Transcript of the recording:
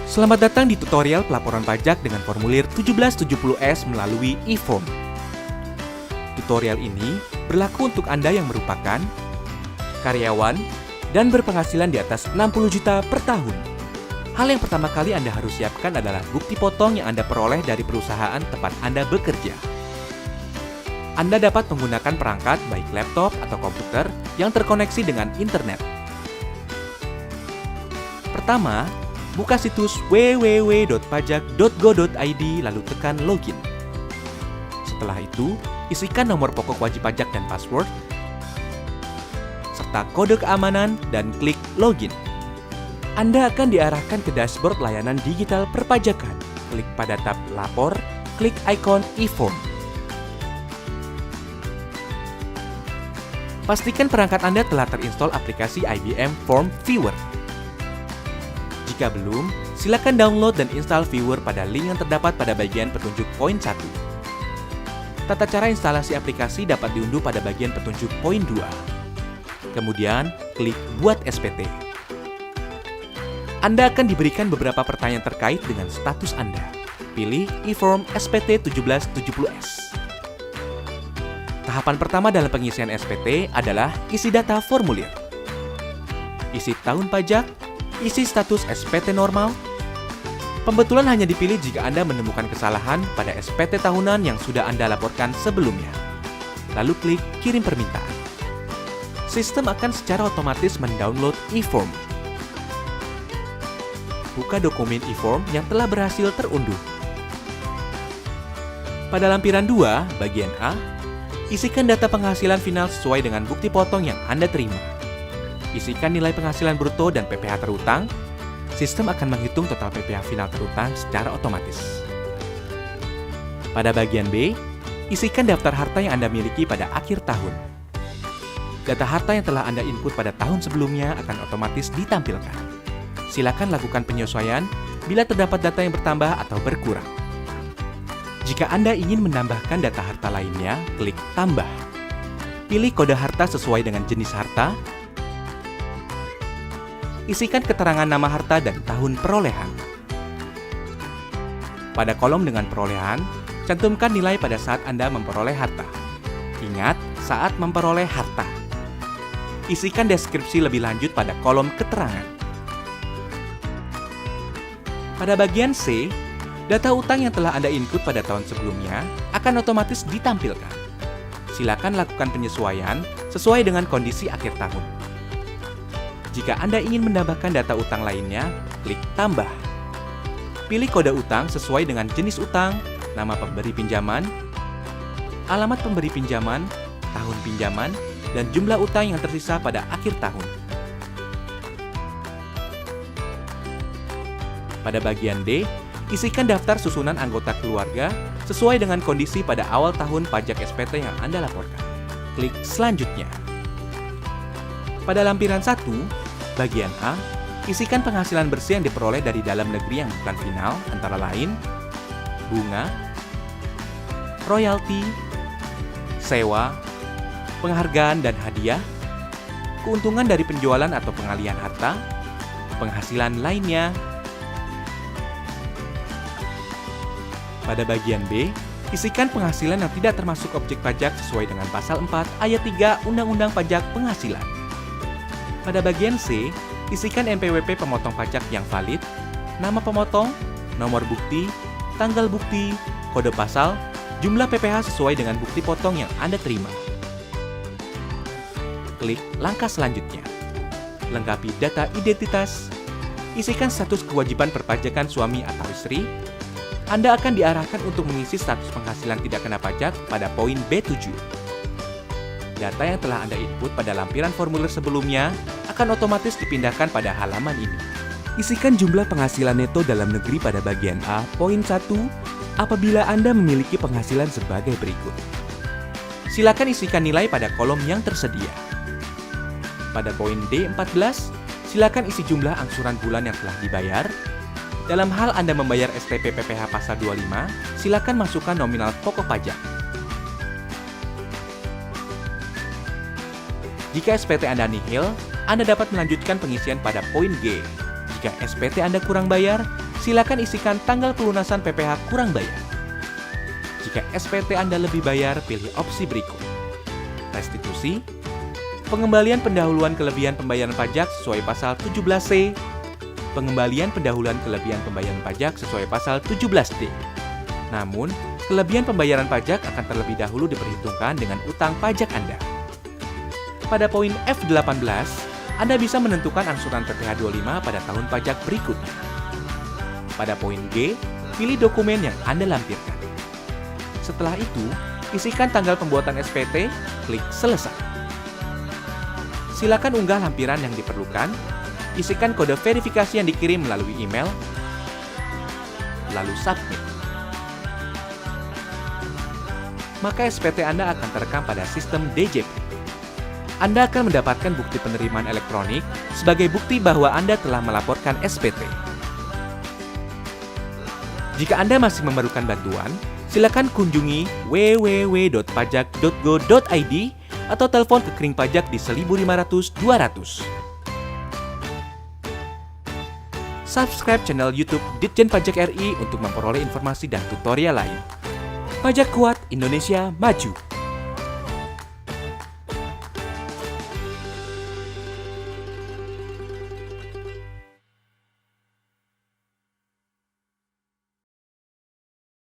Selamat datang di tutorial pelaporan pajak dengan formulir 1770S melalui e-form. Tutorial ini berlaku untuk Anda yang merupakan karyawan dan berpenghasilan di atas 60 juta per tahun. Hal yang pertama kali Anda harus siapkan adalah bukti potong yang Anda peroleh dari perusahaan tempat Anda bekerja. Anda dapat menggunakan perangkat baik laptop atau komputer yang terkoneksi dengan internet. Pertama, buka situs www.pajak.go.id lalu tekan login. Setelah itu, isikan nomor pokok wajib pajak dan password, serta kode keamanan dan klik login. Anda akan diarahkan ke dashboard layanan digital perpajakan. Klik pada tab Lapor, klik ikon e-form. Pastikan perangkat Anda telah terinstall aplikasi IBM Form Viewer. Jika belum, silakan download dan install Viewer pada link yang terdapat pada bagian petunjuk poin 1. Tata cara instalasi aplikasi dapat diunduh pada bagian petunjuk poin 2. Kemudian, klik Buat SPT. Anda akan diberikan beberapa pertanyaan terkait dengan status Anda. Pilih e-form SPT 1770S. Tahapan pertama dalam pengisian SPT adalah isi data formulir. Isi tahun pajak, isi status SPT normal. Pembetulan hanya dipilih jika Anda menemukan kesalahan pada SPT tahunan yang sudah Anda laporkan sebelumnya. Lalu klik kirim permintaan. Sistem akan secara otomatis mendownload e-form. Buka dokumen e-form yang telah berhasil terunduh. Pada lampiran 2, bagian A, isikan data penghasilan final sesuai dengan bukti potong yang Anda terima. Isikan nilai penghasilan bruto dan PPh terutang. Sistem akan menghitung total PPh final terutang secara otomatis. Pada bagian B, isikan daftar harta yang Anda miliki pada akhir tahun. Data harta yang telah Anda input pada tahun sebelumnya akan otomatis ditampilkan. Silakan lakukan penyesuaian bila terdapat data yang bertambah atau berkurang. Jika Anda ingin menambahkan data harta lainnya, klik Tambah. Pilih kode harta sesuai dengan jenis harta. Isikan keterangan nama harta dan tahun perolehan. Pada kolom dengan perolehan, cantumkan nilai pada saat Anda memperoleh harta. Ingat, saat memperoleh harta. Isikan deskripsi lebih lanjut pada kolom keterangan. Pada bagian C, data utang yang telah Anda input pada tahun sebelumnya akan otomatis ditampilkan. Silakan lakukan penyesuaian sesuai dengan kondisi akhir tahun. Jika Anda ingin menambahkan data utang lainnya, klik Tambah. Pilih kode utang sesuai dengan jenis utang, nama pemberi pinjaman, alamat pemberi pinjaman, tahun pinjaman, dan jumlah utang yang tersisa pada akhir tahun. Pada bagian D, isikan daftar susunan anggota keluarga sesuai dengan kondisi pada awal tahun pajak SPT yang Anda laporkan. Klik Selanjutnya. Pada lampiran 1, bagian A, isikan penghasilan bersih yang diperoleh dari dalam negeri yang bukan final, antara lain bunga, royalti, sewa, penghargaan dan hadiah, keuntungan dari penjualan atau pengalihan harta, penghasilan lainnya. Pada bagian B, isikan penghasilan yang tidak termasuk objek pajak sesuai dengan pasal 4 ayat 3 Undang-Undang Pajak Penghasilan. Pada bagian C, isikan NPWP pemotong pajak yang valid, nama pemotong, nomor bukti, tanggal bukti, kode pasal, jumlah PPh sesuai dengan bukti potong yang Anda terima. Klik langkah selanjutnya. Lengkapi data identitas. Isikan status kewajiban perpajakan suami atau istri. Anda akan diarahkan untuk mengisi status penghasilan tidak kena pajak pada poin B7. Data yang telah Anda input pada lampiran formulir sebelumnya akan otomatis dipindahkan pada halaman ini. Isikan jumlah penghasilan neto dalam negeri pada bagian A, poin 1, apabila Anda memiliki penghasilan sebagai berikut. Silakan isikan nilai pada kolom yang tersedia. Pada poin D14, silakan isi jumlah angsuran bulan yang telah dibayar. Dalam hal Anda membayar STP PPh pasal 25, silakan masukkan nominal pokok pajak. Jika SPT Anda nihil, Anda dapat melanjutkan pengisian pada poin G. Jika SPT Anda kurang bayar, silakan isikan tanggal pelunasan PPh kurang bayar. Jika SPT Anda lebih bayar, pilih opsi berikut. Restitusi, pengembalian pendahuluan kelebihan pembayaran pajak sesuai pasal 17C, pengembalian pendahuluan kelebihan pembayaran pajak sesuai pasal 17D. Namun, kelebihan pembayaran pajak akan terlebih dahulu diperhitungkan dengan utang pajak Anda. Pada poin F18, Anda bisa menentukan angsuran PPh 25 pada tahun pajak berikutnya. Pada poin G, pilih dokumen yang Anda lampirkan. Setelah itu, isikan tanggal pembuatan SPT, klik Selesai. Silakan unggah lampiran yang diperlukan, isikan kode verifikasi yang dikirim melalui email, lalu submit. Maka SPT Anda akan terekam pada sistem DJP. Anda akan mendapatkan bukti penerimaan elektronik sebagai bukti bahwa Anda telah melaporkan SPT. Jika Anda masih memerlukan bantuan, silakan kunjungi www.pajak.go.id atau telepon ke Kering Pajak di 1500 200. Subscribe channel YouTube Ditjen Pajak RI untuk memperoleh informasi dan tutorial lain. Pajak kuat, Indonesia maju.